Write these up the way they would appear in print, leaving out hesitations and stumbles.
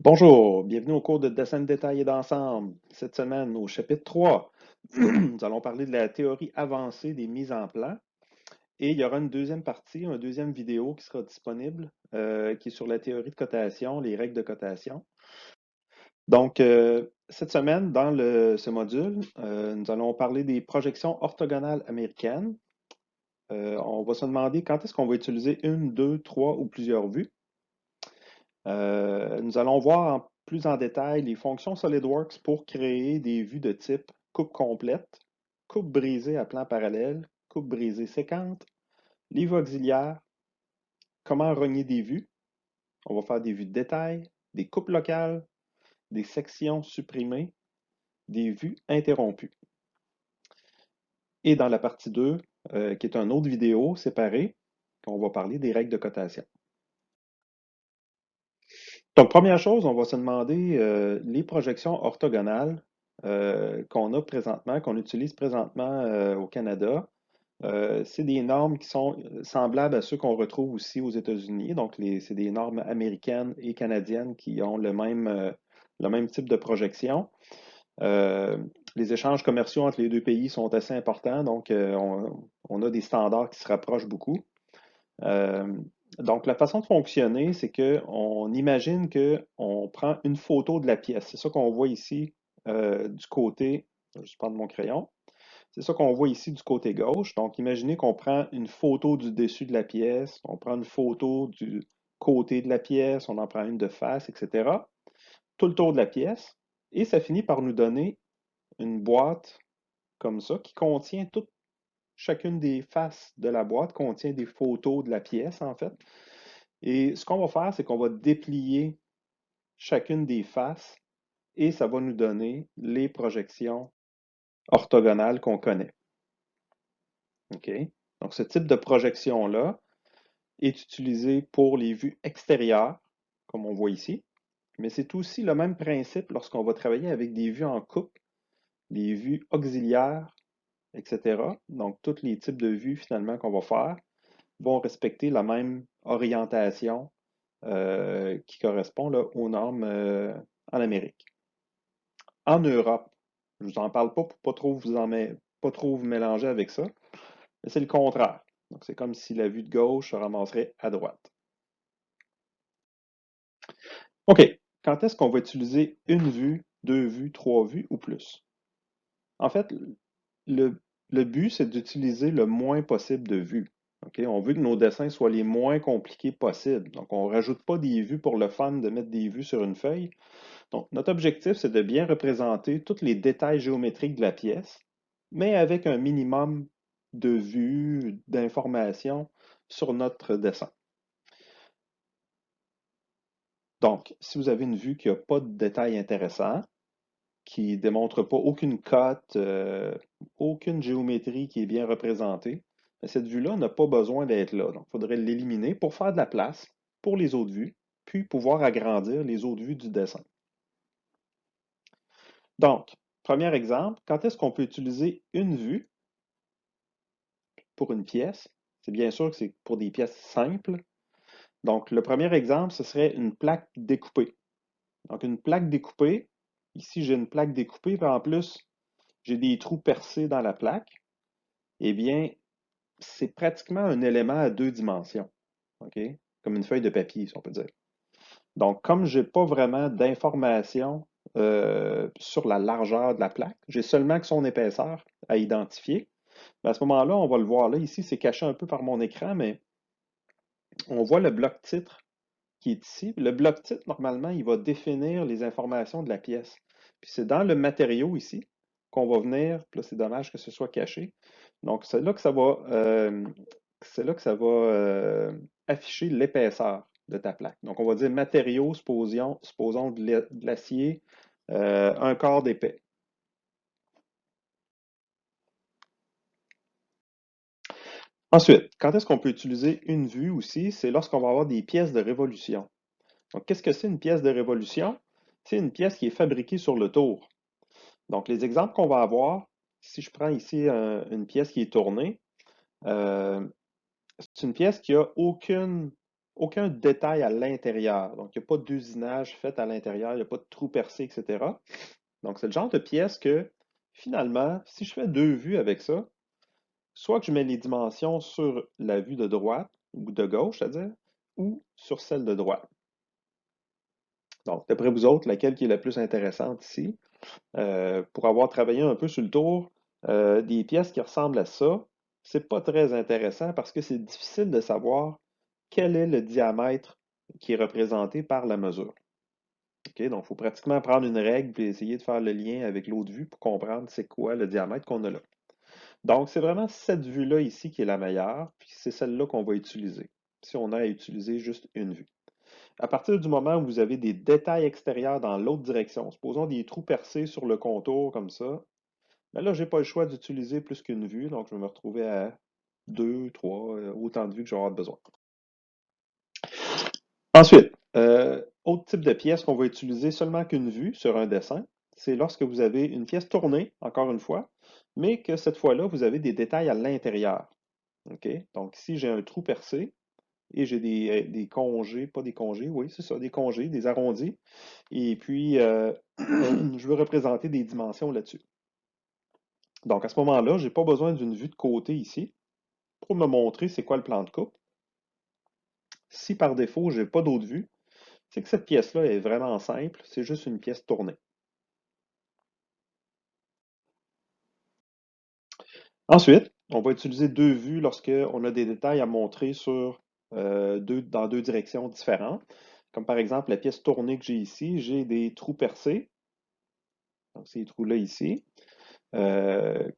Bonjour, bienvenue au cours de dessin de détail et d'ensemble. Cette semaine, au chapitre 3, nous allons parler de la théorie avancée des mises en plan et il y aura une deuxième partie, une deuxième vidéo qui sera disponible, qui est sur la théorie de cotation, les règles de cotation. Donc, cette semaine, dans ce module, nous allons parler des projections orthogonales américaines. On va se demander quand est-ce qu'on va utiliser une, deux, trois ou plusieurs vues. Nous allons voir plus en détail les fonctions SolidWorks pour créer des vues de type coupe complète, coupe brisée à plan parallèle, coupe brisée séquente, les vues auxiliaires, comment rogner des vues. On va faire des vues de détail, des coupes locales, des sections supprimées, des vues interrompues. Et dans la partie 2, qui est une autre vidéo séparée, on va parler des règles de cotation. Donc, première chose, on va se demander les projections orthogonales qu'on a présentement, qu'on utilise présentement au Canada. C'est des normes qui sont semblables à ceux qu'on retrouve aussi aux États-Unis. Donc, c'est des normes américaines et canadiennes qui ont le même type de projection. Euh, les échanges commerciaux entre les deux pays sont assez importants, donc on a des standards qui se rapprochent beaucoup. Euh, donc, la façon de fonctionner, c'est qu'on imagine qu'on prend une photo de la pièce. C'est ça qu'on voit ici du côté, je prends mon crayon, c'est ça qu'on voit ici du côté gauche. Donc, imaginez qu'on prend une photo du dessus de la pièce, on prend une photo du côté de la pièce, on en prend une de face, etc. Tout le tour de la pièce. Et ça finit par nous donner une boîte comme ça qui contient chacune des faces de la boîte contient des photos de la pièce, en fait. Et ce qu'on va faire, c'est qu'on va déplier chacune des faces et ça va nous donner les projections orthogonales qu'on connaît. OK? Donc, ce type de projection-là est utilisé pour les vues extérieures, comme on voit ici, mais c'est aussi le même principe lorsqu'on va travailler avec des vues en coupe, des vues auxiliaires, etc. Donc, tous les types de vues finalement qu'on va faire vont respecter la même orientation qui correspond là, aux normes en Amérique. En Europe, je ne vous en parle pas pour pas trop pas trop vous mélanger avec ça, mais c'est le contraire. Donc, c'est comme si la vue de gauche se ramasserait à droite. OK. Quand est-ce qu'on va utiliser une vue, deux vues, trois vues ou plus? En fait, le, le but, c'est d'utiliser le moins possible de vues. OK? On veut que nos dessins soient les moins compliqués possibles. Donc, on ne rajoute pas des vues pour le fun de mettre des vues sur une feuille. Donc, notre objectif, c'est de bien représenter tous les détails géométriques de la pièce, mais avec un minimum de vues, d'informations sur notre dessin. Donc, si vous avez une vue qui n'a pas de détails intéressants, qui ne démontre pas aucune cote, aucune géométrie qui est bien représentée, ben, cette vue-là n'a pas besoin d'être là. Donc, il faudrait l'éliminer pour faire de la place pour les autres vues, puis pouvoir agrandir les autres vues du dessin. Donc, premier exemple, quand est-ce qu'on peut utiliser une vue pour une pièce? C'est bien sûr que c'est pour des pièces simples. Donc, le premier exemple, ce serait une plaque découpée. Donc, une plaque découpée, ici j'ai une plaque découpée, puis en plus, j'ai des trous percés dans la plaque. Eh bien, c'est pratiquement un élément à deux dimensions, OK? Comme une feuille de papier, si on peut dire. Donc, comme je n'ai pas vraiment d'informations sur la largeur de la plaque, j'ai seulement que son épaisseur à identifier. Mais à ce moment-là, on va le voir là, ici, c'est caché un peu par mon écran, mais on voit le bloc titre qui est ici. Le bloc titre, normalement, il va définir les informations de la pièce. Puis c'est dans le matériau ici qu'on va venir, puis là, c'est dommage que ce soit caché. Donc, c'est là que ça va afficher l'épaisseur de ta plaque. Donc, on va dire matériaux, supposons de l'acier, un quart d'épais. Ensuite, quand est-ce qu'on peut utiliser une vue aussi? C'est lorsqu'on va avoir des pièces de révolution. Donc, qu'est-ce que c'est une pièce de révolution? C'est une pièce qui est fabriquée sur le tour. Donc, les exemples qu'on va avoir, si je prends ici une pièce qui est tournée, euh, c'est une pièce qui n'a aucun détail à l'intérieur. Donc, il n'y a pas d'usinage fait à l'intérieur, il n'y a pas de trou percé, etc. Donc, c'est le genre de pièce que, finalement, si je fais deux vues avec ça, soit que je mets les dimensions sur la vue de droite, ou de gauche, c'est-à-dire, ou sur celle de droite. Donc, d'après vous autres, laquelle qui est la plus intéressante ici? Pour avoir travaillé un peu sur le tour, des pièces qui ressemblent à ça, c'est pas très intéressant parce que c'est difficile de savoir quel est le diamètre qui est représenté par la mesure. OK? Donc, il faut pratiquement prendre une règle et essayer de faire le lien avec l'autre vue pour comprendre c'est quoi le diamètre qu'on a là. Donc, c'est vraiment cette vue-là ici qui est la meilleure, puis c'est celle-là qu'on va utiliser, si on a à utiliser juste une vue. À partir du moment où vous avez des détails extérieurs dans l'autre direction, supposons des trous percés sur le contour comme ça, ben là, j'ai pas le choix d'utiliser plus qu'une vue, donc je vais me retrouver à deux, trois, autant de vues que j'aurai besoin. Ensuite, autre type de pièce qu'on va utiliser seulement qu'une vue sur un dessin, c'est lorsque vous avez une pièce tournée, encore une fois, mais que cette fois-là, vous avez des détails à l'intérieur. OK? Donc ici, j'ai un trou percé et j'ai des congés, pas des congés, oui, c'est ça, des congés, des arrondis. Et puis, je veux représenter des dimensions là-dessus. Donc à ce moment-là, je n'ai pas besoin d'une vue de côté ici pour me montrer c'est quoi le plan de coupe. Si par défaut, je n'ai pas d'autre vue, c'est que cette pièce-là est vraiment simple, c'est juste une pièce tournée. Ensuite, on va utiliser deux vues lorsqu'on a des détails à montrer dans deux directions différentes. Comme par exemple la pièce tournée que j'ai ici, j'ai des trous percés. Donc, ces trous-là ici. Euh,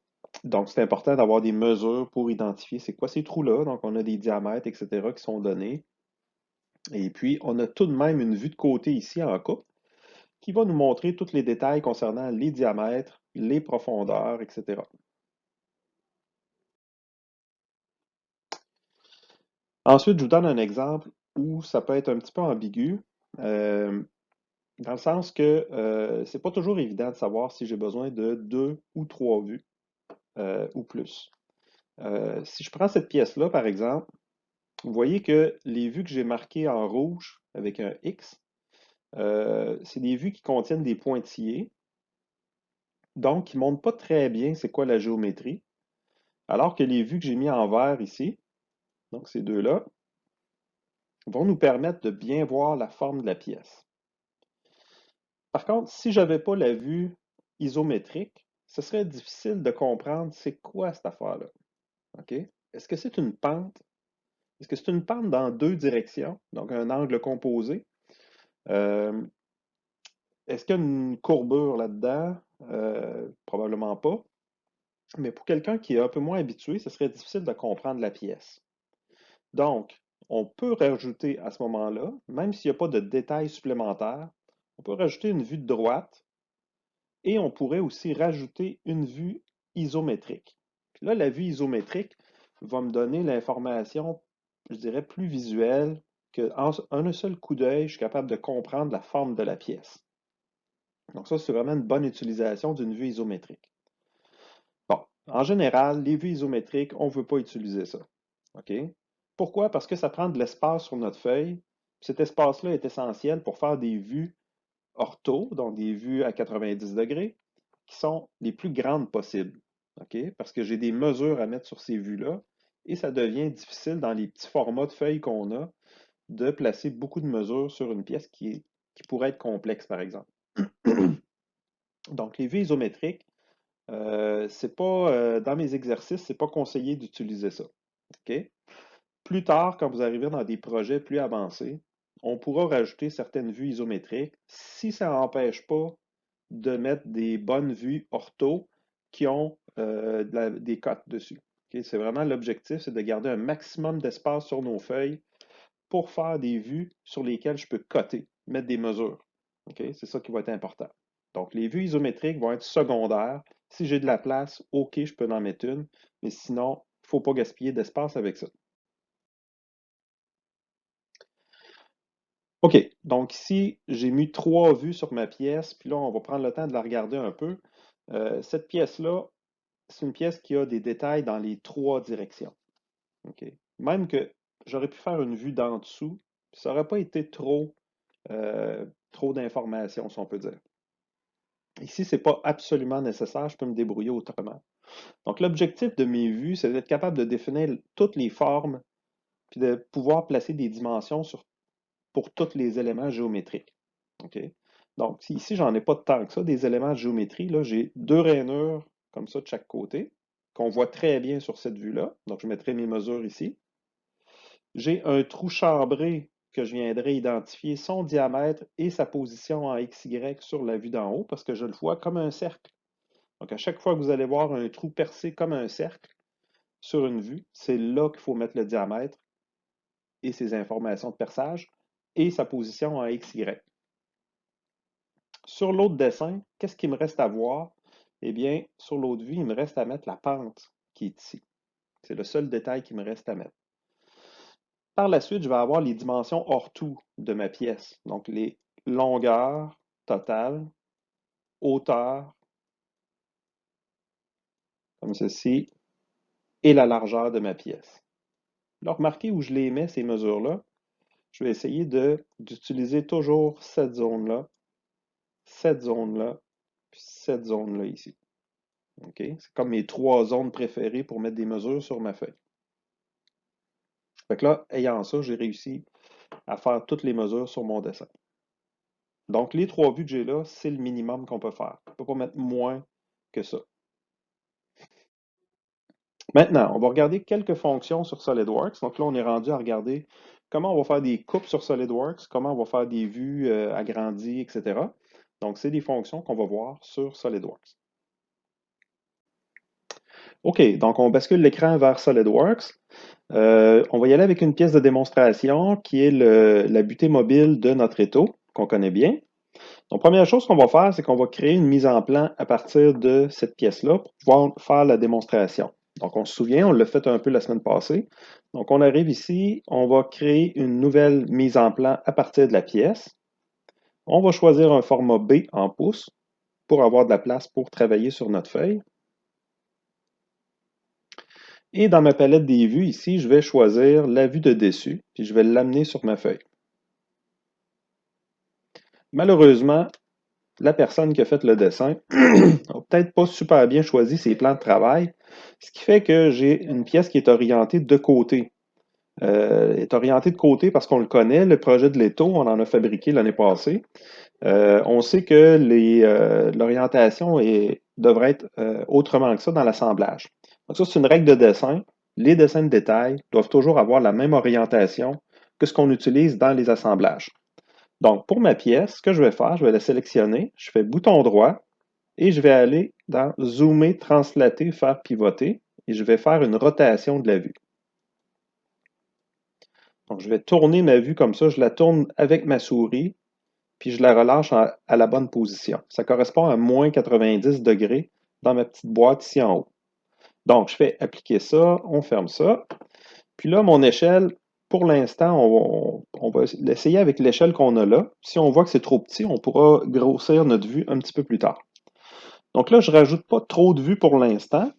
donc, c'est important d'avoir des mesures pour identifier c'est quoi ces trous-là. Donc, on a des diamètres, etc., qui sont donnés. Et puis, on a tout de même une vue de côté ici en coupe qui va nous montrer tous les détails concernant les diamètres, les profondeurs, etc. Ensuite, je vous donne un exemple où ça peut être un petit peu ambigu, euh, dans le sens que c'est pas toujours évident de savoir si j'ai besoin de deux ou trois vues ou plus. Si je prends cette pièce-là, par exemple, vous voyez que les vues que j'ai marquées en rouge avec un X, c'est des vues qui contiennent des pointillés, donc qui ne montrent pas très bien c'est quoi la géométrie, alors que les vues que j'ai mis en vert ici, donc ces deux-là, vont nous permettre de bien voir la forme de la pièce. Par contre, si je n'avais pas la vue isométrique, ce serait difficile de comprendre c'est quoi cette affaire-là. OK? Est-ce que c'est une pente? Est-ce que c'est une pente dans deux directions, donc un angle composé? Euh, Est-ce qu'il y a une courbure là-dedans? Probablement pas. Mais pour quelqu'un qui est un peu moins habitué, ce serait difficile de comprendre la pièce. Donc, on peut rajouter à ce moment-là, même s'il n'y a pas de détails supplémentaires, on peut rajouter une vue de droite et on pourrait aussi rajouter une vue isométrique. Puis là, la vue isométrique va me donner l'information, je dirais, plus visuelle, qu'en un seul coup d'œil, je suis capable de comprendre la forme de la pièce. Donc ça, c'est vraiment une bonne utilisation d'une vue isométrique. Bon, en général, les vues isométriques, on ne veut pas utiliser ça. OK? Pourquoi? Parce que ça prend de l'espace sur notre feuille. Cet espace-là est essentiel pour faire des vues ortho, donc des vues à 90 degrés, qui sont les plus grandes possibles. OK? Parce que j'ai des mesures à mettre sur ces vues-là et ça devient difficile dans les petits formats de feuilles qu'on a de placer beaucoup de mesures sur une pièce qui pourrait être complexe, par exemple. Donc, les vues isométriques, c'est pas, dans mes exercices, c'est pas conseillé d'utiliser ça. OK? Plus tard, quand vous arrivez dans des projets plus avancés, on pourra rajouter certaines vues isométriques si ça n'empêche pas de mettre des bonnes vues ortho qui ont des cotes dessus. OK? C'est vraiment l'objectif, c'est de garder un maximum d'espace sur nos feuilles pour faire des vues sur lesquelles je peux coter, mettre des mesures. OK? C'est ça qui va être important. Donc, les vues isométriques vont être secondaires. Si j'ai de la place, OK, je peux en mettre une, mais sinon, il ne faut pas gaspiller d'espace avec ça. OK, donc ici, j'ai mis trois vues sur ma pièce, puis là, on va prendre le temps de la regarder un peu. Cette pièce-là, c'est une pièce qui a des détails dans les trois directions. OK? Même que j'aurais pu faire une vue d'en dessous, Ça n'aurait pas été trop d'informations, si on peut dire. Ici, ce n'est pas absolument nécessaire, je peux me débrouiller autrement. Donc, l'objectif de mes vues, c'est d'être capable de définir toutes les formes, puis de pouvoir placer des dimensions pour tous les éléments géométriques. OK? Donc, ici, j'en ai pas tant que ça, des éléments de géométrie. Là, j'ai deux rainures comme ça de chaque côté, qu'on voit très bien sur cette vue-là. Donc, je mettrai mes mesures ici. J'ai un trou chambré que je viendrai identifier son diamètre et sa position en XY sur la vue d'en haut, parce que je le vois comme un cercle. Donc, à chaque fois que vous allez voir un trou percé comme un cercle sur une vue, c'est là qu'il faut mettre le diamètre et ses informations de perçage et sa position en XY. Sur l'autre dessin, qu'est-ce qu'il me reste à voir? Eh bien, sur l'autre vue, il me reste à mettre la pente qui est ici. C'est le seul détail qui me reste à mettre. Par la suite, je vais avoir les dimensions hors tout de ma pièce. Donc, les longueurs totales, hauteur, comme ceci, et la largeur de ma pièce. Là, remarquez où je les mets, ces mesures-là. Je vais essayer d'utiliser toujours cette zone-là, puis cette zone-là ici. OK? C'est comme mes trois zones préférées pour mettre des mesures sur ma feuille. Fait que là, ayant ça, j'ai réussi à faire toutes les mesures sur mon dessin. Donc, les trois vues que j'ai là, c'est le minimum qu'on peut faire. On ne peut pas mettre moins que ça. Maintenant, on va regarder quelques fonctions sur SolidWorks. Donc là, on est rendu à regarder comment on va faire des coupes sur SolidWorks, comment on va faire des vues agrandies, etc. Donc, c'est des fonctions qu'on va voir sur SolidWorks. OK, donc on bascule l'écran vers SolidWorks. On va y aller avec une pièce de démonstration qui est la butée mobile de notre étau, qu'on connaît bien. Donc, première chose qu'on va faire, c'est qu'on va créer une mise en plan à partir de cette pièce-là pour pouvoir faire la démonstration. Donc, on se souvient, on l'a fait un peu la semaine passée. Donc, on arrive ici, on va créer une nouvelle mise en plan à partir de la pièce. On va choisir un format B en pouces pour avoir de la place pour travailler sur notre feuille. Et dans ma palette des vues, ici, je vais choisir la vue de dessus, puis je vais l'amener sur ma feuille. Malheureusement, la personne qui a fait le dessin n'a peut-être pas super bien choisi ses plans de travail, ce qui fait que j'ai une pièce qui est orientée de côté. Est orientée de côté parce qu'on le connaît, le projet de l'étau, on en a fabriqué l'année passée. On sait que l'orientation devrait être autrement que ça dans l'assemblage. Donc ça, c'est une règle de dessin. Les dessins de détail doivent toujours avoir la même orientation que ce qu'on utilise dans les assemblages. Donc, pour ma pièce, ce que je vais faire, je vais la sélectionner, je fais bouton droit et je vais aller dans Zoomer, translater, faire pivoter et je vais faire une rotation de la vue. Donc, je vais tourner ma vue comme ça, je la tourne avec ma souris, puis je la relâche à la bonne position. Ça correspond à moins 90 degrés dans ma petite boîte ici en haut. Donc, je fais appliquer ça, on ferme ça. Puis là, mon échelle, pour l'instant, on va l'essayer avec l'échelle qu'on a là. Si on voit que c'est trop petit, on pourra grossir notre vue un petit peu plus tard. Donc là, je ne rajoute pas trop de vues pour l'instant.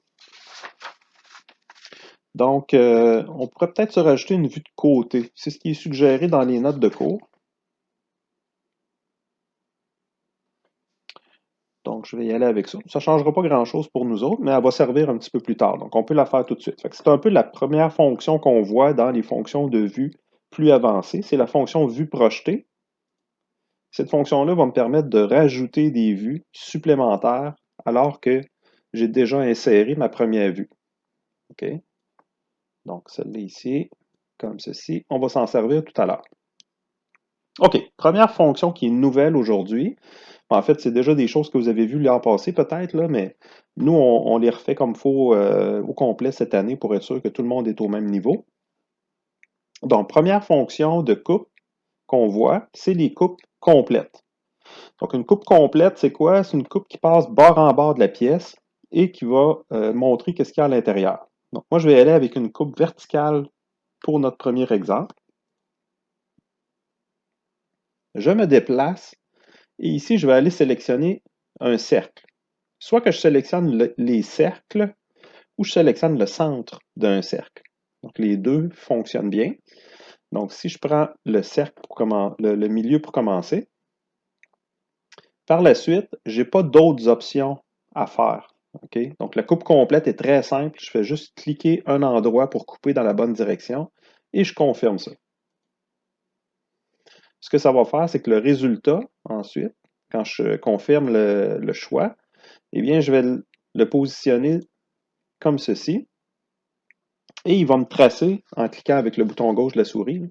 Donc, on pourrait peut-être se rajouter une vue de côté. C'est ce qui est suggéré dans les notes de cours. Donc, je vais y aller avec ça. Ça ne changera pas grand-chose pour nous autres, mais elle va servir un petit peu plus tard. Donc, on peut la faire tout de suite. C'est un peu la première fonction qu'on voit dans les fonctions de vue plus avancées. C'est la fonction vue projetée. Cette fonction-là va me permettre de rajouter des vues supplémentaires alors que j'ai déjà inséré ma première vue. OK? Donc, celle-là ici, comme ceci. On va s'en servir tout à l'heure. OK, première fonction qui est nouvelle aujourd'hui. En fait, c'est déjà des choses que vous avez vues l'an passé peut-être, là, mais nous, on les refait comme il faut au complet cette année pour être sûr que tout le monde est au même niveau. Donc, première fonction de coupe qu'on voit, c'est les coupes complètes. Donc, une coupe complète, c'est quoi? C'est une coupe qui passe bord en bord de la pièce et qui va montrer qu'est-ce qu'il y a à l'intérieur. Donc, moi, je vais aller avec une coupe verticale pour notre premier exemple. Je me déplace et ici, je vais aller sélectionner un cercle. Soit que je sélectionne les cercles ou je sélectionne le centre d'un cercle. Donc, les deux fonctionnent bien. Donc, si je prends le cercle le milieu pour commencer, par la suite, je n'ai pas d'autres options à faire. OK? Donc, la coupe complète est très simple. Je fais juste cliquer un endroit pour couper dans la bonne direction et je confirme ça. Ce que ça va faire, c'est que le résultat, ensuite, quand je confirme le choix, eh bien, je vais le positionner comme ceci. Et il va me tracer en cliquant avec le bouton gauche de la souris.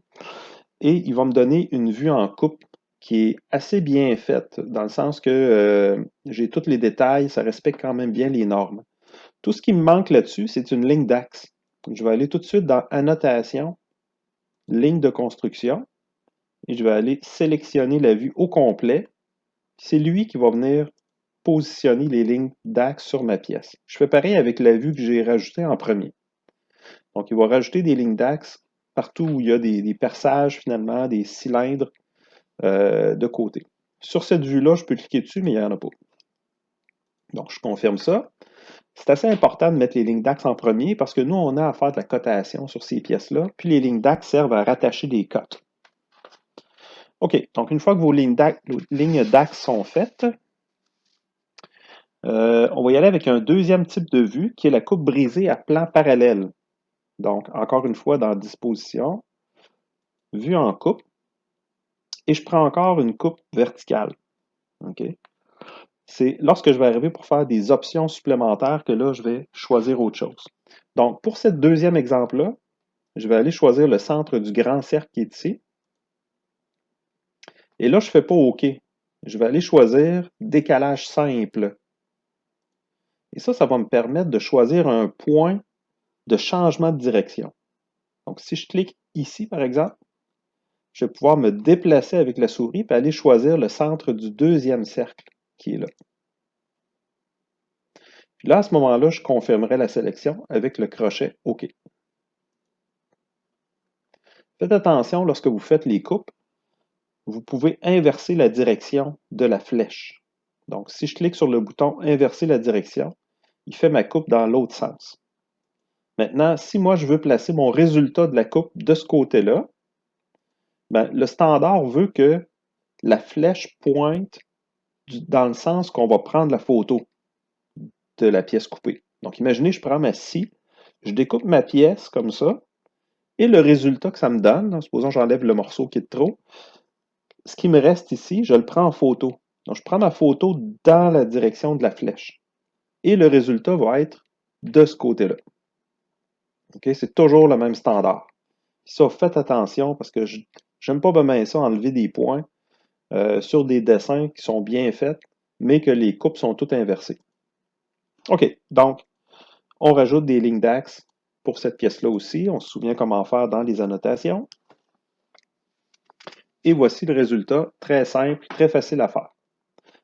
Et il va me donner une vue en coupe qui est assez bien faite, dans le sens que j'ai tous les détails, ça respecte quand même bien les normes. Tout ce qui me manque là-dessus, c'est une ligne d'axe. Je vais aller tout de suite dans Annotation, ligne de construction, et je vais aller sélectionner la vue au complet. C'est lui qui va venir positionner les lignes d'axe sur ma pièce. Je fais pareil avec la vue que j'ai rajoutée en premier. Donc, il va rajouter des lignes d'axe partout où il y a des perçages, finalement, des cylindres de côté. Sur cette vue-là, je peux cliquer dessus, mais il n'y en a pas. Donc, je confirme ça. C'est assez important de mettre les lignes d'axe en premier parce que nous, on a à faire de la cotation sur ces pièces-là, puis les lignes d'axe servent à rattacher des cotes. OK, donc une fois que vos lignes d'axe sont faites, on va y aller avec un deuxième type de vue qui est la coupe brisée à plan parallèle. Donc, encore une fois, dans Disposition, Vue en coupe, et je prends encore une coupe verticale. OK? C'est lorsque je vais arriver pour faire des options supplémentaires que là, je vais choisir autre chose. Donc, pour ce deuxième exemple-là, je vais aller choisir le centre du grand cercle qui est ici. Et là, je ne fais pas OK. Je vais aller choisir décalage simple. Et ça va me permettre de choisir un point de changement de direction. Donc, si je clique ici, par exemple, je vais pouvoir me déplacer avec la souris et aller choisir le centre du deuxième cercle qui est là. Puis là, à ce moment-là, je confirmerai la sélection avec le crochet OK. Faites attention lorsque vous faites les coupes, vous pouvez inverser la direction de la flèche. Donc, si je clique sur le bouton Inverser la direction, il fait ma coupe dans l'autre sens. Maintenant, si moi je veux placer mon résultat de la coupe de ce côté-là, ben, le standard veut que la flèche pointe dans le sens qu'on va prendre la photo de la pièce coupée. Donc, imaginez, je prends ma scie, je découpe ma pièce comme ça, et le résultat que ça me donne, supposons que j'enlève le morceau qui est de trop, ce qui me reste ici, je le prends en photo. Donc, je prends ma photo dans la direction de la flèche. Et le résultat va être de ce côté-là. Okay? C'est toujours le même standard. Ça, faites attention parce que je n'aime pas bien ça, enlever des points sur des dessins qui sont bien faits, mais que les coupes sont toutes inversées. OK, donc, on rajoute des lignes d'axe pour cette pièce-là aussi. On se souvient comment faire dans les annotations. Et voici le résultat, très simple, très facile à faire.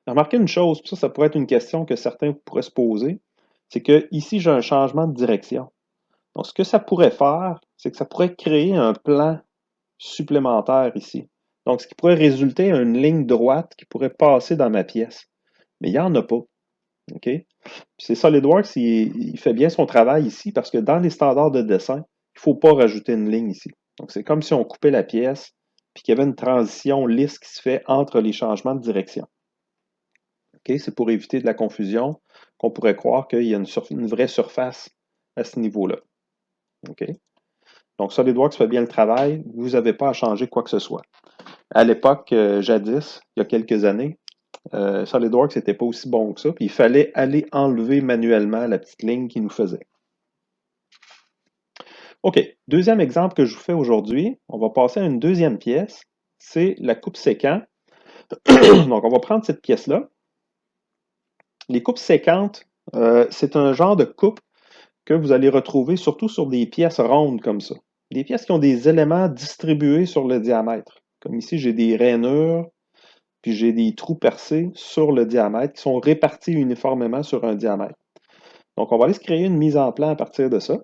Remarquez une chose, puis ça pourrait être une question que certains pourraient se poser, c'est que ici, j'ai un changement de direction. Donc, ce que ça pourrait faire, c'est que ça pourrait créer un plan supplémentaire ici. Donc, ce qui pourrait résulter à une ligne droite qui pourrait passer dans ma pièce. Mais il n'y en a pas. OK? C'est SolidWorks, il fait bien son travail ici parce que dans les standards de dessin, il ne faut pas rajouter une ligne ici. Donc, c'est comme si on coupait la pièce puis qu'il y avait une transition lisse qui se fait entre les changements de direction. Okay? C'est pour éviter de la confusion qu'on pourrait croire qu'il y a une vraie surface à ce niveau-là. Okay? Donc, SolidWorks fait bien le travail. Vous n'avez pas à changer quoi que ce soit. À l'époque, jadis, il y a quelques années, SolidWorks n'était pas aussi bon que ça, puis il fallait aller enlever manuellement la petite ligne qu'il nous faisait. OK, deuxième exemple que je vous fais aujourd'hui, on va passer à une deuxième pièce, c'est la coupe séquent. Donc, on va prendre cette pièce-là. Les coupes séquentes, c'est un genre de coupe que vous allez retrouver surtout sur des pièces rondes comme ça. Des pièces qui ont des éléments distribués sur le diamètre. Comme ici, j'ai des rainures, puis j'ai des trous percés sur le diamètre qui sont répartis uniformément sur un diamètre. Donc, on va aller se créer une mise en plan à partir de ça.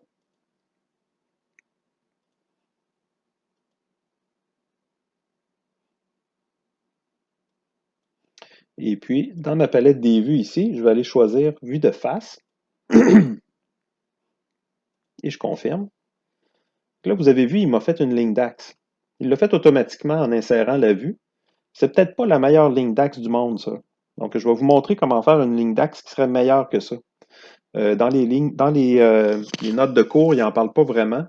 Et puis, dans ma palette des vues ici, je vais aller choisir vue de face. Et je confirme. Là, vous avez vu, il m'a fait une ligne d'axe. Il l'a fait automatiquement en insérant la vue. C'est peut-être pas la meilleure ligne d'axe du monde, ça. Donc, je vais vous montrer comment faire une ligne d'axe qui serait meilleure que ça. Dans les notes de cours, il n'en parle pas vraiment,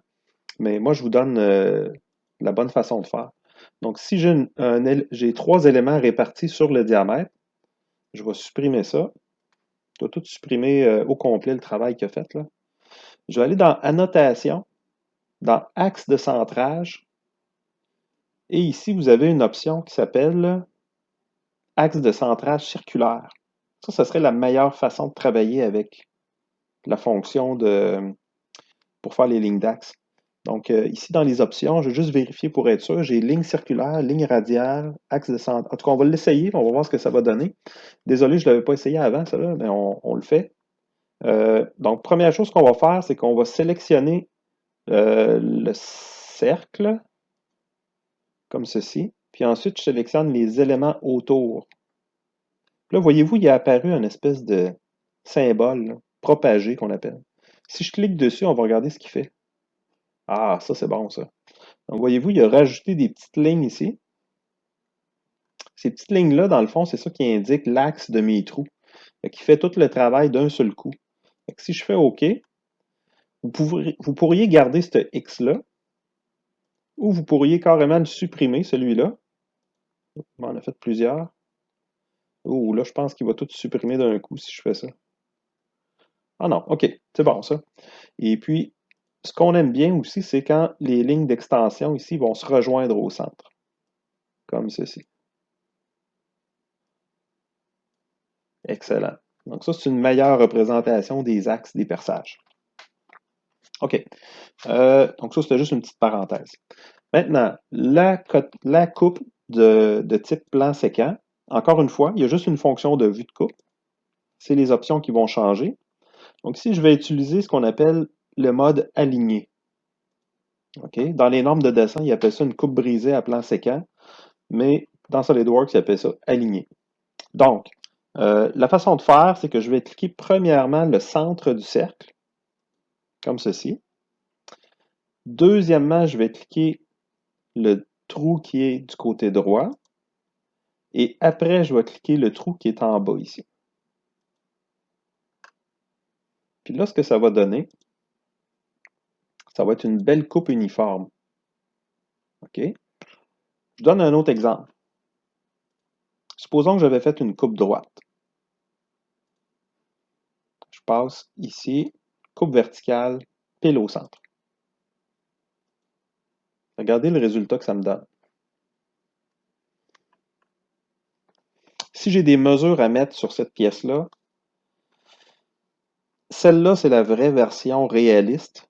mais moi, je vous donne la bonne façon de faire. Donc, si j'ai 3 éléments répartis sur le diamètre, je vais supprimer ça. Je dois tout supprimer au complet le travail qu'il a fait, là. Je vais aller dans Annotation, dans Axe de centrage, et ici, vous avez une option qui s'appelle Axe de centrage circulaire. Ça serait la meilleure façon de travailler avec la fonction pour faire les lignes d'axe. Donc, ici, dans les options, je vais juste vérifier pour être sûr. J'ai ligne circulaire, ligne radiale, axe de centrage. En tout cas, on va l'essayer, on va voir ce que ça va donner. Désolé, je ne l'avais pas essayé avant, ça, là, mais on le fait. Donc, première chose qu'on va faire, c'est qu'on va sélectionner le cercle, comme ceci. Puis ensuite, je sélectionne les éléments autour. Là, voyez-vous, il est apparu une espèce de symbole là, propagé qu'on appelle. Si je clique dessus, on va regarder ce qu'il fait. Ah, ça, c'est bon, ça. Donc, voyez-vous, il a rajouté des petites lignes ici. Ces petites lignes-là, dans le fond, c'est ça qui indique l'axe de mes trous. Qui fait tout le travail d'un seul coup. Si je fais OK, vous pourriez garder ce X-là, ou vous pourriez carrément le supprimer, celui-là. On en a fait plusieurs. Oh, là, je pense qu'il va tout supprimer d'un coup si je fais ça. Ah non, OK, c'est bon ça. Et puis, ce qu'on aime bien aussi, c'est quand les lignes d'extension ici vont se rejoindre au centre, comme ceci. Excellent. Donc ça, c'est une meilleure représentation des axes des perçages. OK. Donc ça, c'était juste une petite parenthèse. Maintenant, la coupe de type plan séquent, encore une fois, il y a juste une fonction de vue de coupe. C'est les options qui vont changer. Donc ici, je vais utiliser ce qu'on appelle le mode aligné. OK? Dans les normes de dessin, ils appellent ça une coupe brisée à plan séquent, mais dans SolidWorks, ils appellent ça aligné. Donc, la façon de faire, c'est que je vais cliquer premièrement le centre du cercle, comme ceci. Deuxièmement, je vais cliquer le trou qui est du côté droit. Et après, je vais cliquer le trou qui est en bas ici. Puis là, ce que ça va donner, ça va être une belle coupe uniforme. OK? Je donne un autre exemple. Supposons que j'avais fait une coupe droite. Je passe ici, coupe verticale, pile au centre. Regardez le résultat que ça me donne. Si j'ai des mesures à mettre sur cette pièce-là, celle-là, c'est la vraie version réaliste,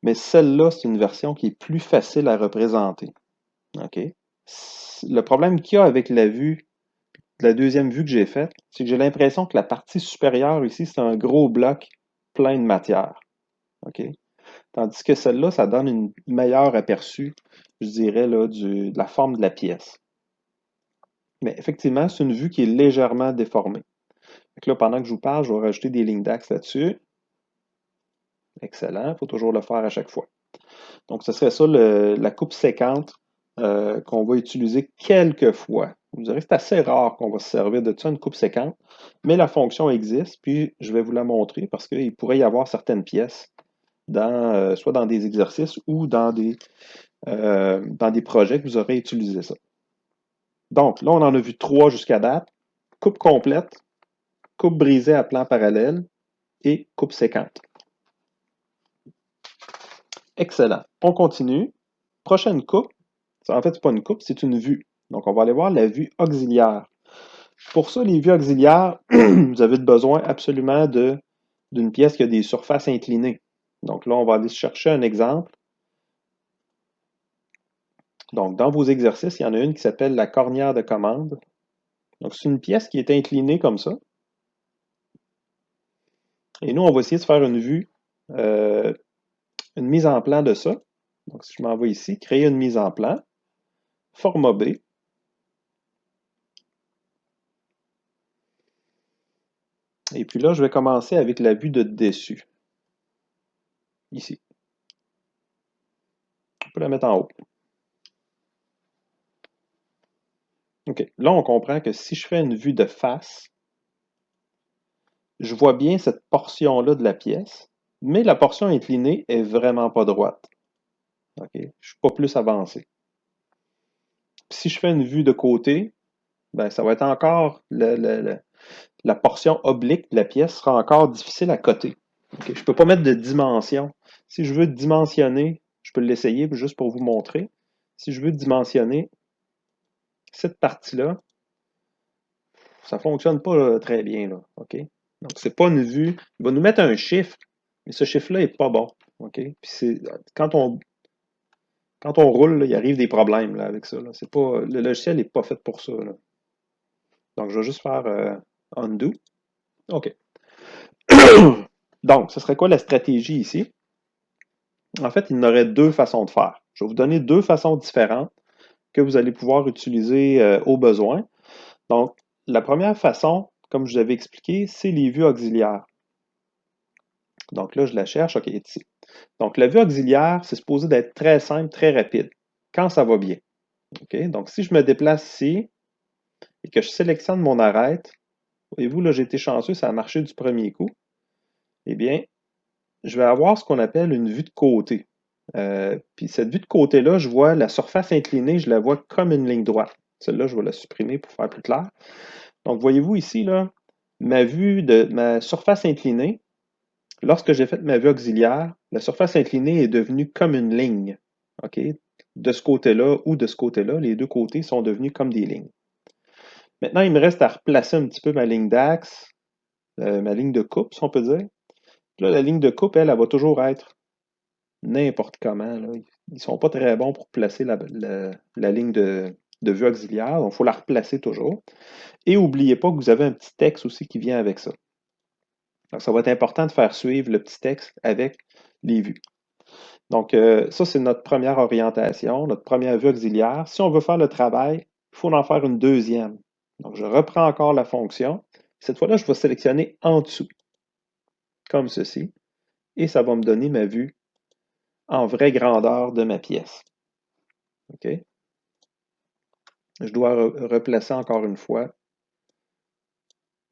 mais celle-là, c'est une version qui est plus facile à représenter. OK? Le problème qu'il y a avec la vue, la deuxième vue que j'ai faite, c'est que j'ai l'impression que la partie supérieure ici, c'est un gros bloc plein de matière. OK? Tandis que celle-là, ça donne une meilleure aperçu, je dirais, là, de la forme de la pièce. Mais effectivement, c'est une vue qui est légèrement déformée. Donc là, pendant que je vous parle, je vais rajouter des lignes d'axe là-dessus. Excellent, il faut toujours le faire à chaque fois. Donc, ce serait ça la coupe séquente qu'on va utiliser quelques fois. Vous verrez, c'est assez rare qu'on va se servir de ça, une coupe séquente, mais la fonction existe, puis je vais vous la montrer parce qu'il pourrait y avoir certaines pièces, soit dans des exercices ou dans des projets que vous aurez utilisé ça. Donc, là, on en a vu 3 jusqu'à date. Coupe complète, coupe brisée à plan parallèle et coupe séquente. Excellent. On continue. Prochaine coupe. En fait, ce n'est pas une coupe, c'est une vue. Donc, on va aller voir la vue auxiliaire. Pour ça, les vues auxiliaires, vous avez besoin absolument d'une pièce qui a des surfaces inclinées. Donc là, on va aller chercher un exemple. Donc, dans vos exercices, il y en a une qui s'appelle la cornière de commande. Donc, c'est une pièce qui est inclinée comme ça. Et nous, on va essayer de faire une vue, une mise en plan de ça. Donc, si je m'en vais ici, créer une mise en plan, format B. Et puis là, je vais commencer avec la vue de dessus. Ici. On peut la mettre en haut. OK. Là, on comprend que si je fais une vue de face, je vois bien cette portion-là de la pièce, mais la portion inclinée est vraiment pas droite. OK? Je ne suis pas plus avancé. Puis si je fais une vue de côté, ben, ça va être encore la portion oblique de la pièce sera encore difficile à coter. Okay? Je ne peux pas mettre de dimension. Si je veux dimensionner, je peux l'essayer juste pour vous montrer. Si je veux dimensionner cette partie-là, ça ne fonctionne pas très bien. Là, OK? Donc, c'est pas une vue. Il va nous mettre un chiffre, mais ce chiffre-là n'est pas bon. OK? Puis quand on roule, là, il arrive des problèmes là, avec ça. Là. Pas, le logiciel n'est pas fait pour ça. Là. Donc, je vais juste faire undo. OK. Donc, ce serait quoi la stratégie ici? En fait, il y en aurait deux façons de faire. Je vais vous donner deux façons différentes que vous allez pouvoir utiliser au besoin. Donc, la première façon, comme je vous avais expliqué, c'est les vues auxiliaires. Donc là, je la cherche. OK, ici. Donc, la vue auxiliaire, c'est supposé d'être très simple, très rapide, quand ça va bien. OK? Donc, si je me déplace ici et que je sélectionne mon arête, voyez-vous, là, j'ai été chanceux, ça a marché du premier coup. Eh bien, je vais avoir ce qu'on appelle une vue de côté. Puis cette vue de côté-là, je vois la surface inclinée, je la vois comme une ligne droite. Celle-là, je vais la supprimer pour faire plus clair. Donc, voyez-vous ici, là, ma surface inclinée, lorsque j'ai fait ma vue auxiliaire, la surface inclinée est devenue comme une ligne. OK? De ce côté-là ou de ce côté-là, les deux côtés sont devenus comme des lignes. Maintenant, il me reste à replacer un petit peu ma ligne d'axe, ma ligne de coupe, si on peut dire. Là, la ligne de coupe, elle va toujours être n'importe comment. Là. Ils ne sont pas très bons pour placer la ligne de vue auxiliaire, donc il faut la replacer toujours. Et n'oubliez pas que vous avez un petit texte aussi qui vient avec ça. Donc, ça va être important de faire suivre le petit texte avec les vues. Donc, ça, c'est notre première orientation, notre première vue auxiliaire. Si on veut faire le travail, il faut en faire une deuxième. Donc, je reprends encore la fonction. Cette fois-là, je vais sélectionner en dessous, comme ceci, et ça va me donner ma vue en vraie grandeur de ma pièce. OK? Je dois replacer encore une fois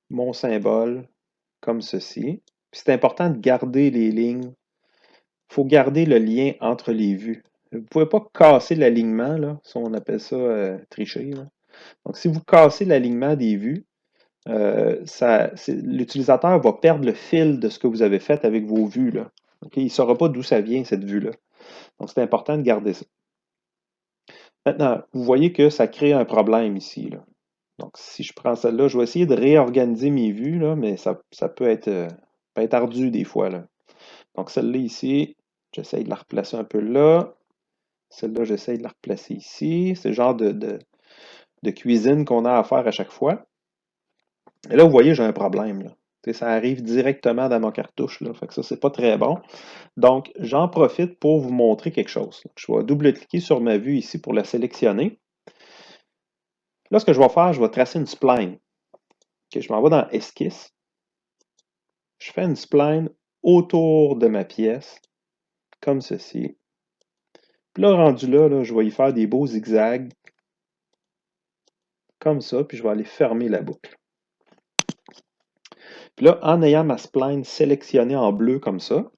mon symbole comme ceci. C'est important de garder les lignes. Il faut garder le lien entre les vues. Vous ne pouvez pas casser l'alignement, là, ça on appelle ça tricher. Là. Donc, si vous cassez l'alignement des vues, l'utilisateur va perdre le fil de ce que vous avez fait avec vos vues. Là. Okay? Il ne saura pas d'où ça vient, cette vue-là. Donc, c'est important de garder ça. Maintenant, vous voyez que ça crée un problème ici. Là. Donc, si je prends celle-là, je vais essayer de réorganiser mes vues, là, mais ça peut être ardu des fois. Là. Donc, celle-là ici, j'essaye de la replacer un peu là. Celle-là, j'essaye de la replacer ici. C'est le genre de cuisine qu'on a à faire à chaque fois. Et là, vous voyez, j'ai un problème. Là. Ça arrive directement dans ma cartouche. Là. Fait que ça, c'est pas très bon. Donc, j'en profite pour vous montrer quelque chose. Je vais double-cliquer sur ma vue ici pour la sélectionner. Là, ce que je vais faire, je vais tracer une spline. Okay, je m'en vais dans Esquisse. Je fais une spline autour de ma pièce, comme ceci. Puis là, rendu là, là, je vais y faire des beaux zigzags, comme ça, puis je vais aller fermer la boucle. Puis là, en ayant ma spline sélectionnée en bleu comme ça,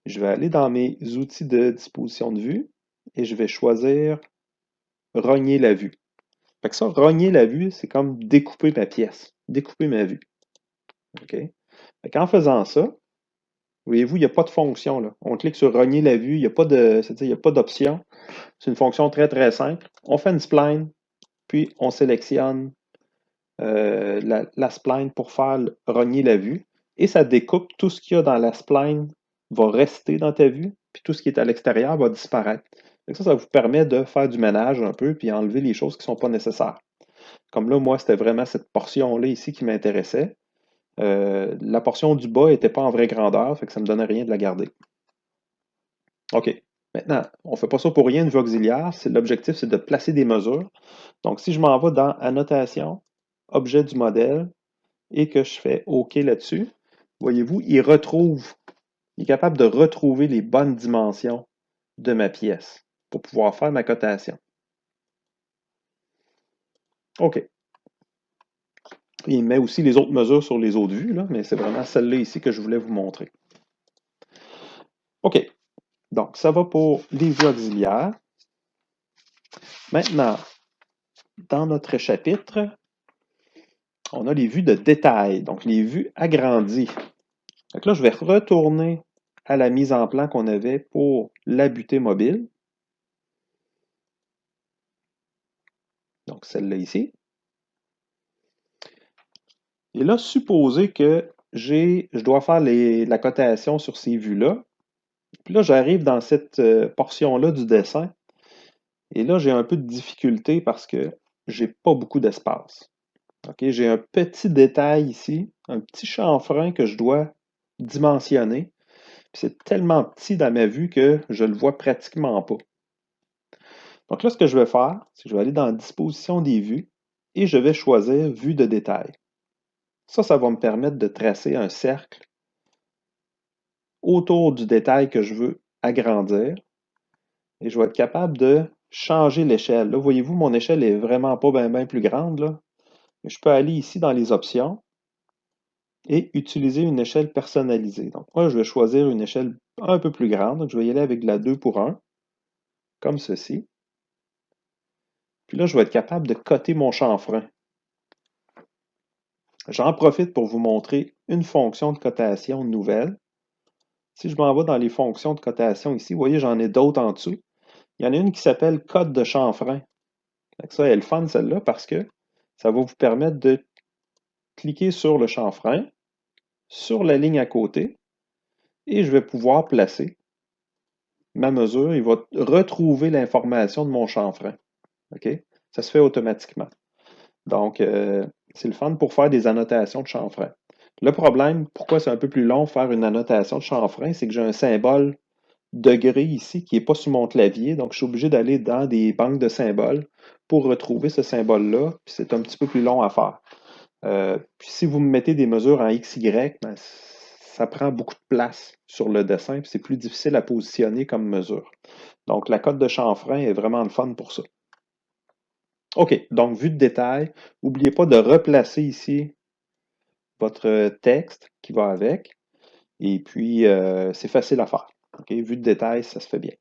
je vais aller dans mes outils de disposition de vue et je vais choisir rogner la vue. Fait que ça, rogner la vue, c'est comme découper ma pièce, découper ma vue. OK? Fait qu'en faisant ça, voyez-vous, il n'y a pas de fonction. Là. On clique sur rogner la vue, il n'y a pas il y a pas d'option. C'est une fonction très, très simple. On fait une spline, puis on sélectionne la spline pour faire rogner la vue. Et ça découpe tout ce qu'il y a dans la spline va rester dans ta vue, puis tout ce qui est à l'extérieur va disparaître. Donc ça vous permet de faire du ménage un peu, puis enlever les choses qui ne sont pas nécessaires. Comme là, moi, c'était vraiment cette portion-là ici qui m'intéressait. La portion du bas n'était pas en vraie grandeur, fait que ça ne me donnait rien de la garder. OK. Maintenant, on ne fait pas ça pour rien, une vue auxiliaire. L'objectif, c'est de placer des mesures. Donc, si je m'en vais dans Annotation, Objet du modèle, et que je fais OK là-dessus, voyez-vous, il est capable de retrouver les bonnes dimensions de ma pièce pour pouvoir faire ma cotation. OK. Il met aussi les autres mesures sur les autres vues, là, mais c'est vraiment celle-là ici que je voulais vous montrer. OK. Donc, ça va pour les vues auxiliaires. Maintenant, dans notre chapitre, on a les vues de détail, donc les vues agrandies. Donc là, je vais retourner à la mise en plan qu'on avait pour la butée mobile. Donc, celle-là ici. Et là, supposez que je dois faire la cotation sur ces vues-là. Puis là, j'arrive dans cette portion-là du dessin. Et là, j'ai un peu de difficulté parce que j'ai pas beaucoup d'espace. OK? J'ai un petit détail ici, un petit chanfrein que je dois dimensionner. Puis c'est tellement petit dans ma vue que je le vois pratiquement pas. Donc là, ce que je vais faire, c'est que je vais aller dans Disposition des vues et je vais choisir Vue de détail. Ça va me permettre de tracer un cercle autour du détail que je veux agrandir et je vais être capable de changer l'échelle. Là, voyez-vous, mon échelle est vraiment pas bien plus grande, là. Mais je peux aller ici dans les options et utiliser une échelle personnalisée. Donc, moi, je vais choisir une échelle un peu plus grande. Donc, je vais y aller avec de la 2 pour 1, comme ceci. Puis là, je vais être capable de coter mon chanfrein. J'en profite pour vous montrer une fonction de cotation nouvelle. Si je m'en vais dans les fonctions de cotation ici, vous voyez, j'en ai d'autres en dessous. Il y en a une qui s'appelle code de chanfrein. Ça, elle est le fun, celle-là, parce que ça va vous permettre de cliquer sur le chanfrein, sur la ligne à côté, et je vais pouvoir placer ma mesure. Il va retrouver l'information de mon chanfrein. OK? Ça se fait automatiquement. Donc, c'est le fun pour faire des annotations de chanfrein. Le problème, pourquoi c'est un peu plus long faire une annotation de chanfrein, c'est que j'ai un symbole degré ici qui n'est pas sur mon clavier, donc je suis obligé d'aller dans des banques de symboles pour retrouver ce symbole-là, puis c'est un petit peu plus long à faire. Puis si vous me mettez des mesures en XY, ben, ça prend beaucoup de place sur le dessin, puis c'est plus difficile à positionner comme mesure. Donc la cote de chanfrein est vraiment le fun pour ça. OK, donc vue de détail, n'oubliez pas de replacer ici votre texte qui va avec, et puis c'est facile à faire. OK, vue de détail, ça se fait bien.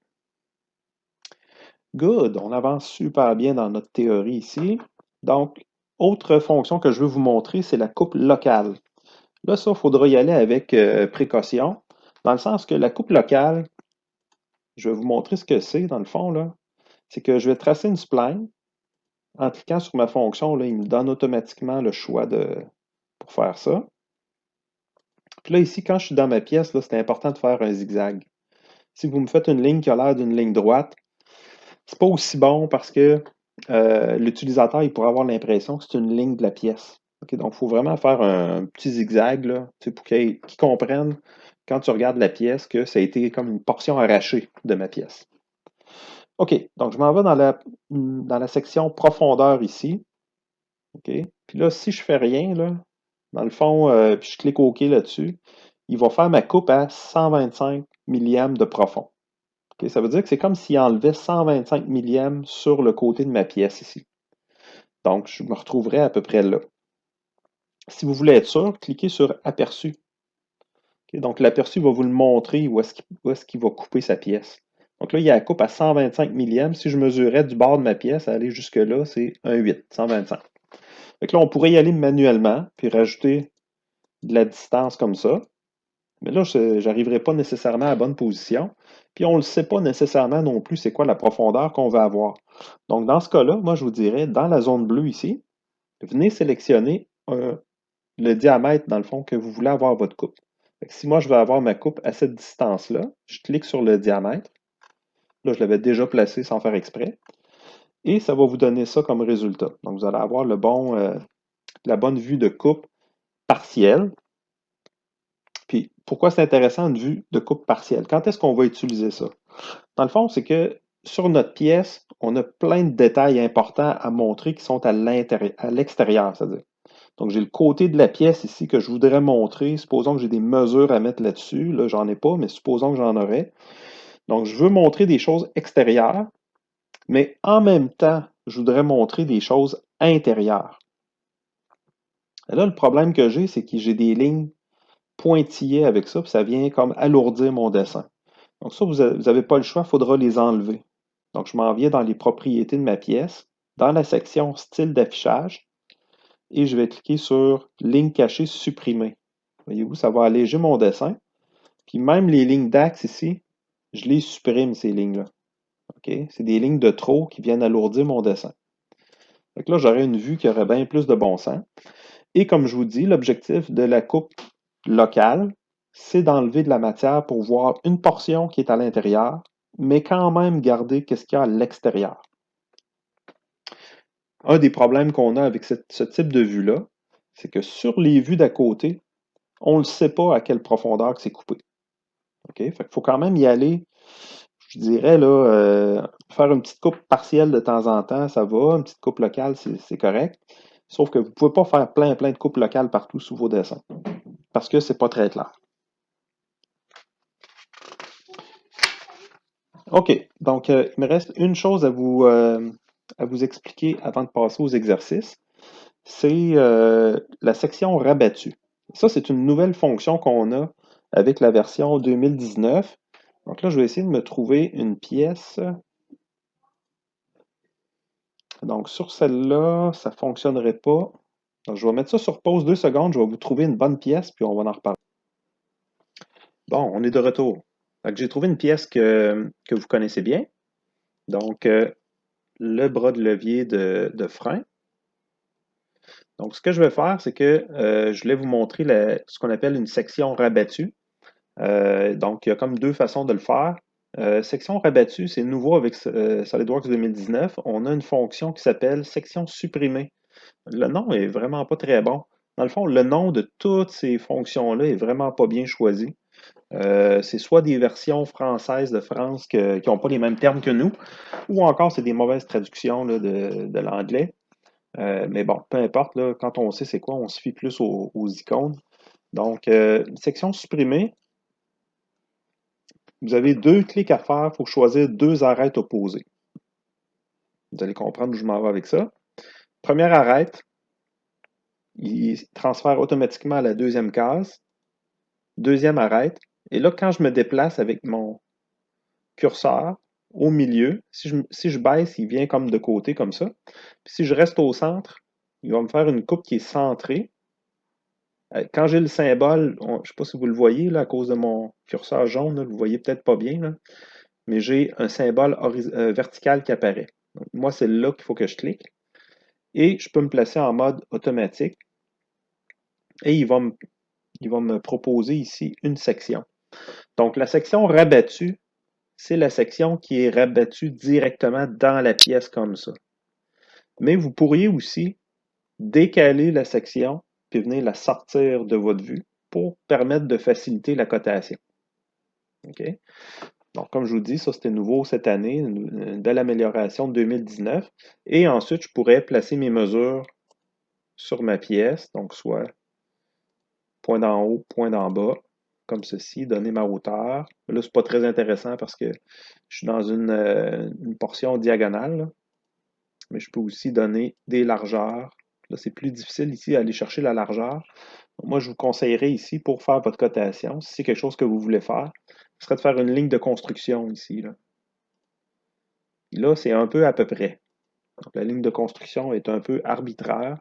Good, on avance super bien dans notre théorie ici. Donc, autre fonction que je veux vous montrer, c'est la coupe locale. Là, ça, il faudra y aller avec précaution, dans le sens que la coupe locale, je vais vous montrer ce que c'est dans le fond, là. C'est que je vais tracer une spline. En cliquant sur ma fonction, là, il me donne automatiquement le choix pour faire ça. Puis là, ici, quand je suis dans ma pièce, là, c'est important de faire un zigzag. Si vous me faites une ligne qui a l'air d'une ligne droite, c'est pas aussi bon parce que l'utilisateur il pourrait avoir l'impression que c'est une ligne de la pièce. OK, donc, il faut vraiment faire un petit zigzag là, pour qu'il comprenne, quand tu regardes la pièce, que ça a été comme une portion arrachée de ma pièce. OK, donc je m'en vais dans la section profondeur ici. OK, puis là, si je fais rien, là, dans le fond, puis je clique OK là-dessus, il va faire ma coupe à 125 millièmes de profond. OK, ça veut dire que c'est comme s'il enlevait 125 millièmes sur le côté de ma pièce ici. Donc, je me retrouverai à peu près là. Si vous voulez être sûr, cliquez sur Aperçu. OK, donc, l'aperçu va vous le montrer où est-ce qu'il va couper sa pièce. Donc là, il y a la coupe à 125 millièmes. Si je mesurais du bord de ma pièce à aller jusque-là, c'est un 8, 125. Donc là, on pourrait y aller manuellement, puis rajouter de la distance comme ça. Mais là, je n'arriverai pas nécessairement à la bonne position. Puis on ne sait pas nécessairement non plus c'est quoi la profondeur qu'on va avoir. Donc dans ce cas-là, moi je vous dirais, dans la zone bleue ici, venez sélectionner le diamètre dans le fond que vous voulez avoir votre coupe. Si moi je veux avoir ma coupe à cette distance-là, je clique sur le diamètre. Là, je l'avais déjà placé sans faire exprès. Et ça va vous donner ça comme résultat. Donc vous allez avoir la bonne vue de coupe partielle. Puis, pourquoi c'est intéressant une vue de coupe partielle? Quand est-ce qu'on va utiliser ça? Dans le fond, c'est que sur notre pièce, on a plein de détails importants à montrer qui sont à l'extérieur, c'est-à-dire. Donc, j'ai le côté de la pièce ici que je voudrais montrer. Supposons que j'ai des mesures à mettre là-dessus. Là, j'en ai pas, mais supposons que j'en aurais. Donc, je veux montrer des choses extérieures, mais en même temps, je voudrais montrer des choses intérieures. Et là, le problème que j'ai, c'est que j'ai des lignes pointillées avec ça, puis ça vient comme alourdir mon dessin. Donc ça, vous n'avez pas le choix, il faudra les enlever. Donc je m'en viens dans les propriétés de ma pièce, dans la section style d'affichage, et je vais cliquer sur ligne cachée supprimée. Voyez-vous, ça va alléger mon dessin. Puis même les lignes d'axe ici, je les supprime, ces lignes-là. OK? C'est des lignes de trop qui viennent alourdir mon dessin. Donc là, j'aurais une vue qui aurait bien plus de bon sens. Et comme je vous dis, l'objectif de la coupe locale, c'est d'enlever de la matière pour voir une portion qui est à l'intérieur, mais quand même garder ce qu'il y a à l'extérieur. Un des problèmes qu'on a avec ce type de vue-là, c'est que sur les vues d'à côté, on ne sait pas à quelle profondeur que c'est coupé. OK? Fait qu'il faut quand même y aller, je dirais, là, faire une petite coupe partielle de temps en temps, ça va. Une petite coupe locale, c'est correct. Sauf que vous ne pouvez pas faire plein de coupes locales partout sous vos dessins. Parce que c'est pas très clair. OK. Donc, il me reste une chose à vous expliquer avant de passer aux exercices. C'est la section rabattue. Ça, c'est une nouvelle fonction qu'on a avec la version 2019. Donc là, je vais essayer de me trouver une pièce. Donc, sur celle-là, ça ne fonctionnerait pas. Donc, je vais mettre ça sur pause 2 secondes. Je vais vous trouver une bonne pièce, puis on va en reparler. Bon, on est de retour. Donc, j'ai trouvé une pièce que vous connaissez bien. Donc, le bras de levier de frein. Donc, ce que je vais faire, c'est que je voulais vous montrer ce qu'on appelle une section rabattue. Donc, il y a comme deux façons de le faire. Section rabattue, c'est nouveau avec SolidWorks 2019. On a une fonction qui s'appelle section supprimée. Le nom est vraiment pas très bon. Dans le fond, le nom de toutes ces fonctions-là est vraiment pas bien choisi. C'est soit des versions françaises de France qui n'ont pas les mêmes termes que nous, ou encore c'est des mauvaises traductions là, de l'anglais. Mais bon, peu importe, là, quand on sait c'est quoi, on se fie plus aux icônes. Donc, section supprimée, vous avez deux clics à faire, il faut choisir deux arêtes opposées. Vous allez comprendre où je m'en vais avec ça. Première arête, il transfère automatiquement à la deuxième case. Deuxième arête. Et là, quand je me déplace avec mon curseur au milieu, si je baisse, il vient comme de côté, comme ça. Puis si je reste au centre, il va me faire une coupe qui est centrée. Quand j'ai le symbole, je ne sais pas si vous le voyez, là, à cause de mon curseur jaune, là, vous ne voyez peut-être pas bien, là, mais j'ai un symbole vertical qui apparaît. Donc, moi, c'est là qu'il faut que je clique. Et je peux me placer en mode automatique. Et il va me proposer ici une section. Donc, la section rabattue, c'est la section qui est rabattue directement dans la pièce comme ça. Mais vous pourriez aussi décaler la section puis venir la sortir de votre vue pour permettre de faciliter la cotation. OK? Donc, comme je vous dis, ça c'était nouveau cette année, une belle amélioration de 2019. Et ensuite, je pourrais placer mes mesures sur ma pièce, donc soit point d'en haut, point d'en bas, comme ceci, donner ma hauteur. Là, c'est pas très intéressant parce que je suis dans une portion diagonale, là. Mais je peux aussi donner des largeurs. Là, c'est plus difficile ici d'aller chercher la largeur. Donc, moi, je vous conseillerais ici, pour faire votre cotation, si c'est quelque chose que vous voulez faire, ce serait de faire une ligne de construction ici. Là, c'est un peu à peu près. Donc, la ligne de construction est un peu arbitraire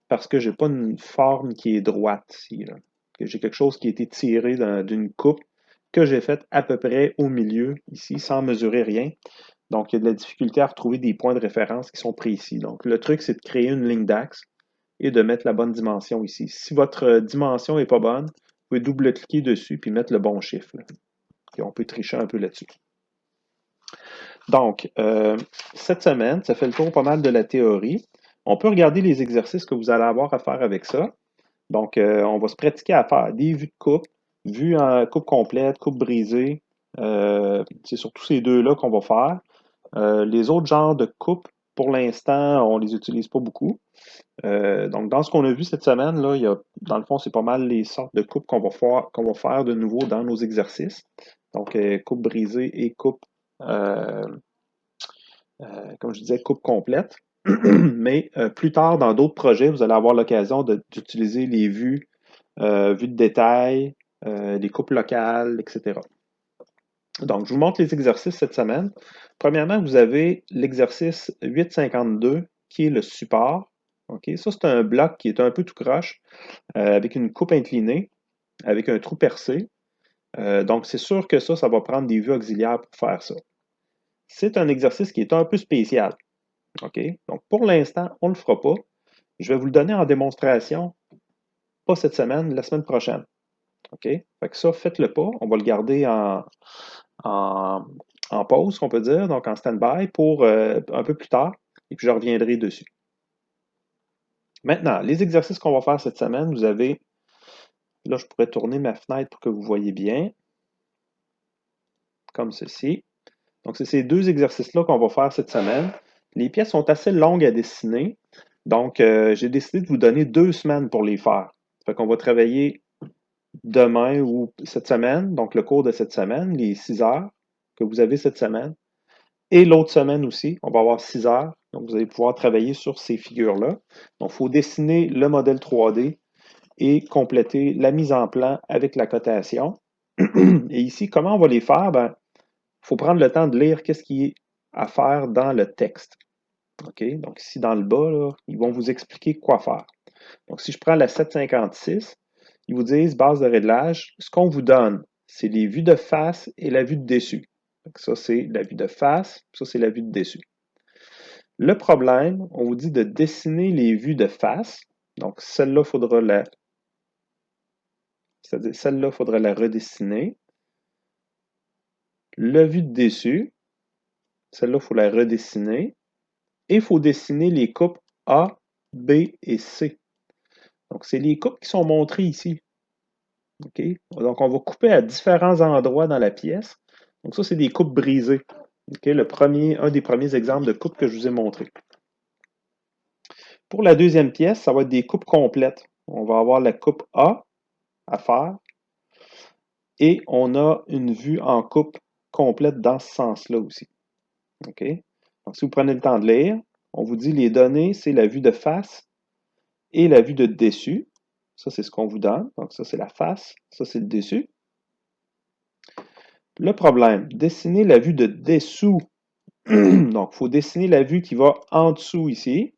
parce que je n'ai pas une forme qui est droite ici. Là. J'ai quelque chose qui a été tiré d'une coupe que j'ai faite à peu près au milieu ici, sans mesurer rien. Donc, il y a de la difficulté à retrouver des points de référence qui sont précis. Donc, le truc, c'est de créer une ligne d'axe et de mettre la bonne dimension ici. Si votre dimension n'est pas bonne, vous pouvez double-cliquer dessus puis mettre le bon chiffre. Là. Et on peut tricher un peu là-dessus. Donc, cette semaine, ça fait le tour pas mal de la théorie. On peut regarder les exercices que vous allez avoir à faire avec ça. Donc, on va se pratiquer à faire des vues de coupe, vues en coupe complète, coupe brisée. C'est surtout ces deux-là qu'on va faire. Les autres genres de coupes, pour l'instant, on ne les utilise pas beaucoup. Donc, dans ce qu'on a vu cette semaine, là, dans le fond, c'est pas mal les sortes de coupes qu'on va faire de nouveau dans nos exercices. Donc, coupe brisée et coupe comme je disais, coupe complète. Mais plus tard, dans d'autres projets, vous allez avoir l'occasion d'utiliser les vues, vues de détail, les coupes locales, etc. Donc, je vous montre les exercices cette semaine. Premièrement, vous avez l'exercice 852 qui est le support. OK? Ça, c'est un bloc qui est un peu tout croche, avec une coupe inclinée, avec un trou percé. Donc, c'est sûr que ça va prendre des vues auxiliaires pour faire ça. C'est un exercice qui est un peu spécial. OK? Donc, pour l'instant, on ne le fera pas. Je vais vous le donner en démonstration, pas cette semaine, la semaine prochaine. OK? Fait que ça, faites-le pas. On va le garder en, en pause, on peut dire, donc en stand-by pour un peu plus tard, et puis je reviendrai dessus. Maintenant, les exercices qu'on va faire cette semaine, vous avez, là, je pourrais tourner ma fenêtre pour que vous voyez bien, comme ceci. Donc, c'est ces deux exercices-là qu'on va faire cette semaine. Les pièces sont assez longues à dessiner, donc j'ai décidé de vous donner 2 semaines pour les faire. Ça fait qu'on va travailler demain ou cette semaine, donc le cours de cette semaine, les 6 heures que vous avez cette semaine. Et l'autre semaine aussi, on va avoir 6 heures. Donc, vous allez pouvoir travailler sur ces figures-là. Donc, il faut dessiner le modèle 3D et compléter la mise en plan avec la cotation. Et ici, comment on va les faire? Ben, il faut prendre le temps de lire qu'est-ce qui est à faire dans le texte. OK? Donc, ici, dans le bas, là, ils vont vous expliquer quoi faire. Donc, si je prends la 756, ils vous disent base de réglage. Ce qu'on vous donne, c'est les vues de face et la vue de dessus. Donc, ça, c'est la vue de face, ça, c'est la vue de dessus. Le problème, on vous dit de dessiner les vues de face. Donc, celle-là, il faudra c'est-à-dire celle-là, il faudra la redessiner. La vue de dessus, celle-là, il faut la redessiner. Et il faut dessiner les coupes A, B et C. Donc, c'est les coupes qui sont montrées ici. OK? Donc, on va couper à différents endroits dans la pièce. Donc, ça, c'est des coupes brisées. OK? Un des premiers exemples de coupes que je vous ai montré. Pour la deuxième pièce, ça va être des coupes complètes. On va avoir la coupe A à faire. Et on a une vue en coupe complète dans ce sens-là aussi. OK? Donc, si vous prenez le temps de lire, on vous dit les données, c'est la vue de face et la vue de dessus. Ça, c'est ce qu'on vous donne. Donc, ça, c'est la face. Ça, c'est le dessus. Le problème, dessiner la vue de dessous. Donc, il faut dessiner la vue qui va en dessous ici.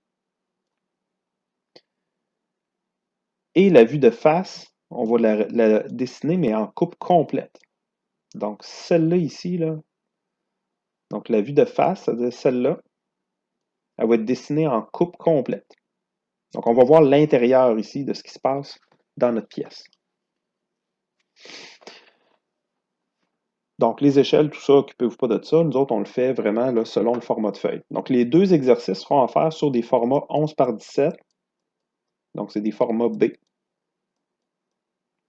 Et la vue de face, on va la dessiner, mais en coupe complète. Donc, celle-là ici, là, donc la vue de face, c'est-à-dire celle-là, elle va être dessinée en coupe complète. Donc, on va voir l'intérieur ici de ce qui se passe dans notre pièce. Donc, les échelles, tout ça, occupez-vous pas de ça. Nous autres, on le fait vraiment là, selon le format de feuille. Donc, les deux exercices seront à faire sur des formats 11 par 17. Donc, c'est des formats B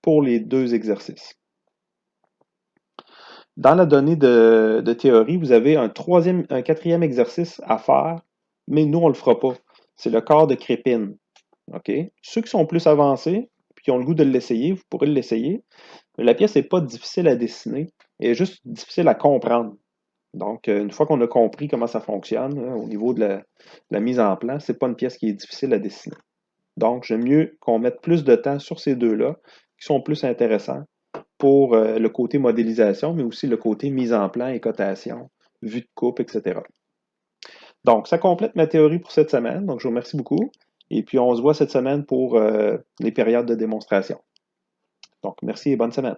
pour les deux exercices. Dans la donnée de théorie, vous avez un quatrième exercice à faire, mais nous, on ne le fera pas. C'est le corps de Crépine. OK? Ceux qui sont plus avancés, puis qui ont le goût de l'essayer, vous pourrez l'essayer. La pièce n'est pas difficile à dessiner, elle est juste difficile à comprendre. Donc, une fois qu'on a compris comment ça fonctionne, hein, au niveau de la mise en plan, ce n'est pas une pièce qui est difficile à dessiner. Donc, j'aime mieux qu'on mette plus de temps sur ces deux-là, qui sont plus intéressants pour le côté modélisation, mais aussi le côté mise en plan et cotation, vue de coupe, etc. Donc, ça complète ma théorie pour cette semaine. Donc, je vous remercie beaucoup. Et puis, on se voit cette semaine pour les périodes de démonstration. Donc, merci et bonne semaine.